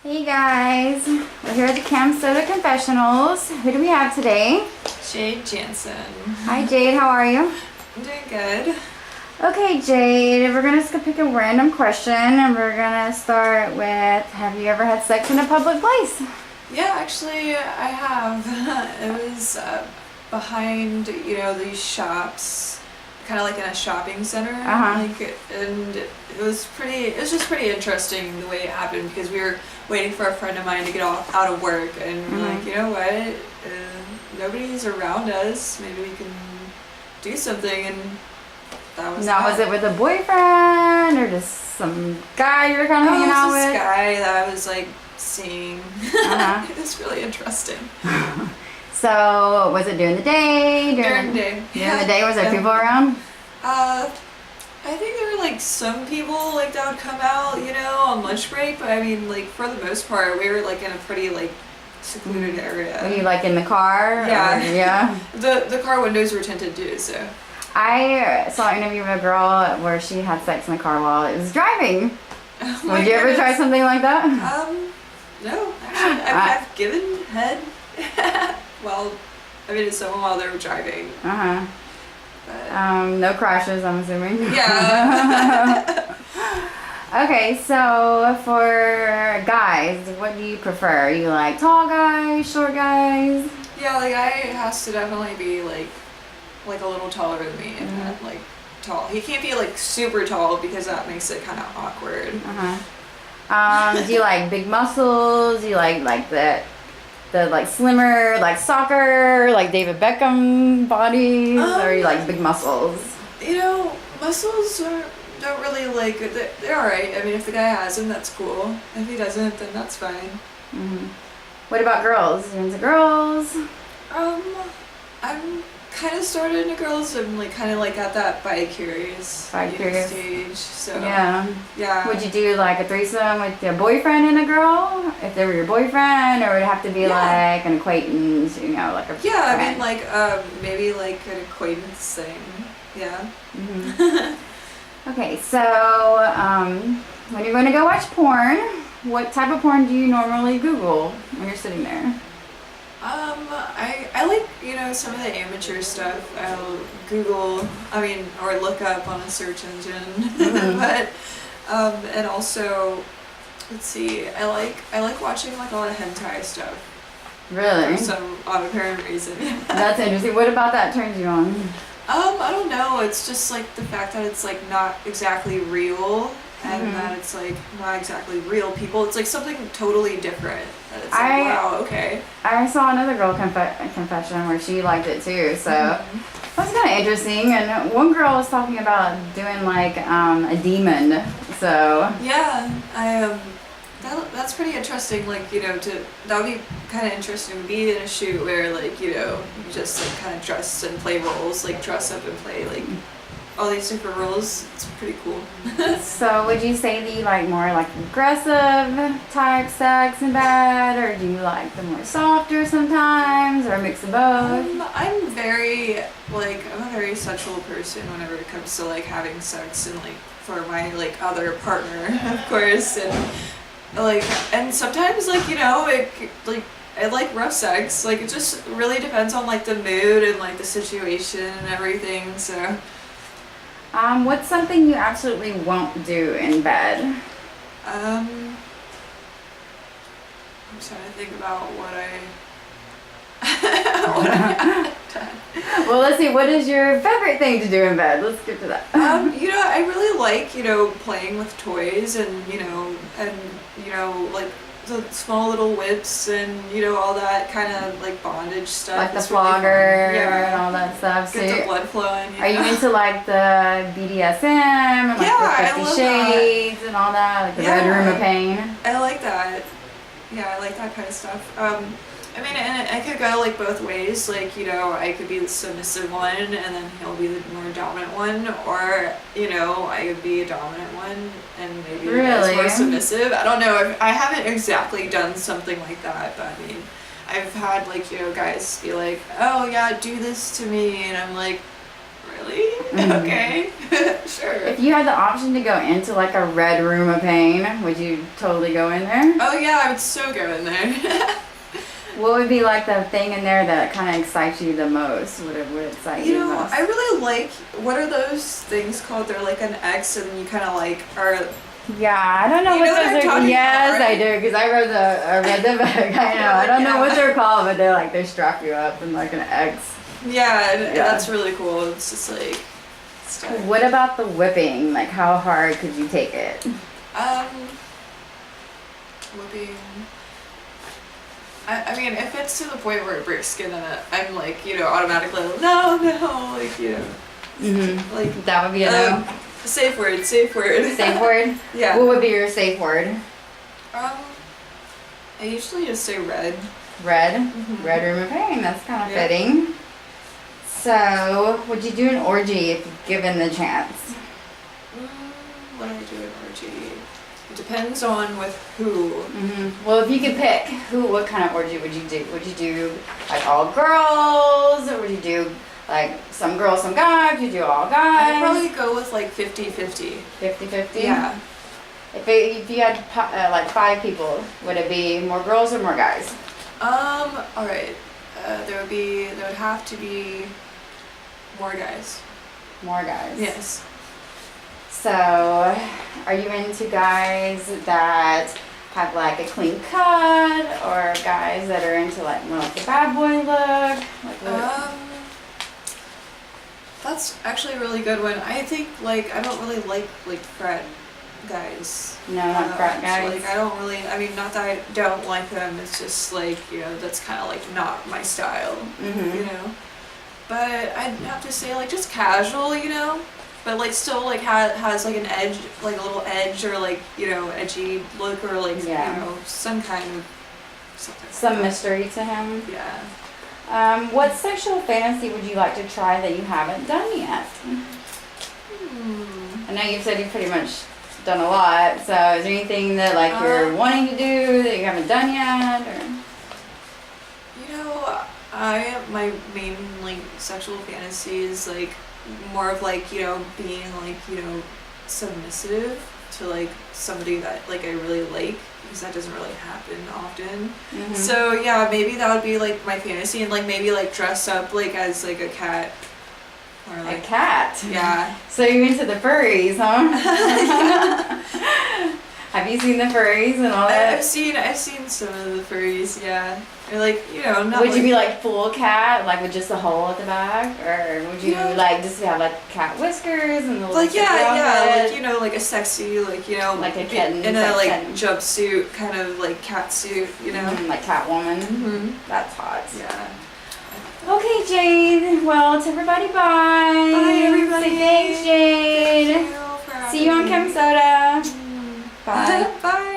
Hey guys, we're here at the Camsoda Confessionals. Who do we have today? Jade Jantzen. Hi Jade, how are you? I'm doing good. Okay Jade, we're gonna just pick a random question and we're gonna start with, have you ever had sex in a public place? Yeah, actually I have. It was behind, these shops, kind of like in a shopping center. And it was just pretty interesting the way it happened because we were waiting for a friend of mine to get out of work and we're like, you know what, nobody's around us, maybe we can do something, and that was Now, was it with a boyfriend or just some guy you were kind of hanging out with? This guy that I was like seeing. It was really interesting. So, was it during the day? During the day. During the day, was there people around? I think there were like some people like that would come out, on lunch break, but I mean, like for the most part, we were like in a pretty like secluded area. Were you like in the car? Yeah. Or, yeah. The car windows were tinted too, so. I saw an interview with a girl where she had sex in the car while it was driving. Would you ever try something like that? No, actually, I've given head. Well, I mean, it's someone while they were driving. No crashes, I'm assuming. Yeah. Okay, so for guys, what do you prefer? You like tall guys, short guys? Yeah, like guy has to definitely be like a little taller than me and like tall. He can't be like super tall because that makes it kind of awkward. Do you like big muscles? Do you like the like slimmer, like soccer, like David Beckham bodies, or you like big muscles? Muscles don't really like, they're alright. I mean, if the guy has them, that's cool. If he doesn't, then that's fine. What about girls? You into girls? I'm kind of started into girls. I'm like kind of like at that bi-curious stage. So yeah. Would you do like a threesome with your boyfriend and a girl? If they were your boyfriend, or would it have to be like an acquaintance? Like a friend? I mean like maybe like an acquaintance thing. Yeah. Okay, so when you're going to go watch porn, what type of porn do you normally Google when you're sitting there? I like, some of the amateur stuff. I'll Google, or look up on a search engine. But, and also, let's see, I like watching like a lot of hentai stuff. Really? For some unapparent reason. That's interesting. What about that turns you on? I don't know. It's just like the fact that it's like not exactly real. And that it's like not exactly real people. It's like something totally different. And it's like, wow, okay. I saw another girl confession where she liked it too, so that was kind of interesting. And one girl was talking about doing like a demon. So yeah, that's pretty interesting. Like that would be kind of interesting to be in a shoot where like you just like kind of dress and play roles, like dress up and play like all these different roles. It's pretty cool. So would you say that you like more like aggressive type sex in bed, or do you like the more softer sometimes, or a mix of both? I'm a very sexual person whenever it comes to like having sex, and like for my like other partner, of course, and sometimes like I like rough sex. Like it just really depends on like the mood and like the situation and everything. So. What's something you absolutely won't do in bed? I'm trying to think about what I Well, let's see. What is your favorite thing to do in bed? Let's get to that. I really like playing with toys and like the small little whips and all that kind of like bondage stuff. Like the flogger and all that stuff. Get the blood flowing. Are you into like the BDSM and like the 50 Shades and all that? Like the Red Room of Pain? I like that. Yeah, I like that kind of stuff. And I could go like both ways. Like, I could be the submissive one and then he'll be the more dominant one, or, I could be a dominant one and maybe the guy's more submissive. I don't know. I haven't exactly done something like that, but I mean, I've had like, guys be like, oh yeah, do this to me, and I'm like, Really? Okay. Sure. If you had the option to go into like a red room of pain, would you totally go in there? Oh yeah, I would so go in there. What would be like the thing in there that kind of excites you the most? What would excite you the most? I really like, what are those things called? They're like an X and you kind of like are... Yeah, I don't know what those are. Yes, about, right? I do, because I read the book. I know. I don't know what they're called, but they strap you up in like an X. Yeah, that's really cool. It's just like stuff. What about the whipping? Like, how hard could you take it? Whipping. I mean, if it's to the point where it breaks skin, then I'm like, automatically no, like, like that would be a no. Safe word. Safe word? Yeah. What would be your safe word? I usually just say red. Red? Mm-hmm. Red room of pain. That's kind of fitting. So, would you do an orgy if given the chance? What do I do an orgy? It depends on with who. Well, if you could pick, what kind of orgy would you do? Would you do like all girls, or would you do like some girls, some guys? Would you do all guys? I'd probably go with like 50-50. 50-50? Yeah. If you had like 5 people, would it be more girls or more guys? All right. There would have to be more guys. More guys. Yes. So, are you into guys that have like a clean cut, or guys that are into like more like the bad boy look? Like that's actually a really good one. I think like I don't really like frat guys. No, not frat guys. Like I don't really. I mean, not that I don't like them. It's just like that's kind of like not my style. But I'd have to say like just casual, but like still like has like an edge, like a little edge, or like edgy look, or like some kind of something. Some mystery to him. Yeah. What sexual fantasy would you like to try that you haven't done yet? I know you've said you've pretty much done a lot, so is there anything that like you're wanting to do that you haven't done yet, or? My main like sexual fantasy is like more of like being like submissive to like somebody that like I really like, because that doesn't really happen often. So yeah, maybe that would be like my fantasy, and like maybe like dress up like as like a cat. Or like, a cat? Yeah. So you're into the furries, huh? Have you seen the furries and all that? I've seen some of the furries, yeah. Or like, not would you be like full cat, like with just a hole at the back? Or would you like just have like cat whiskers and the little like like like a sexy, like like a kitten in a like jumpsuit, kind of like cat suit, like Catwoman. That's hot. Yeah. Okay, Jade. Well, to everybody, bye. Bye, everybody. Say thanks, Jade. Thank you for See you on Camsoda. Bye. Bye.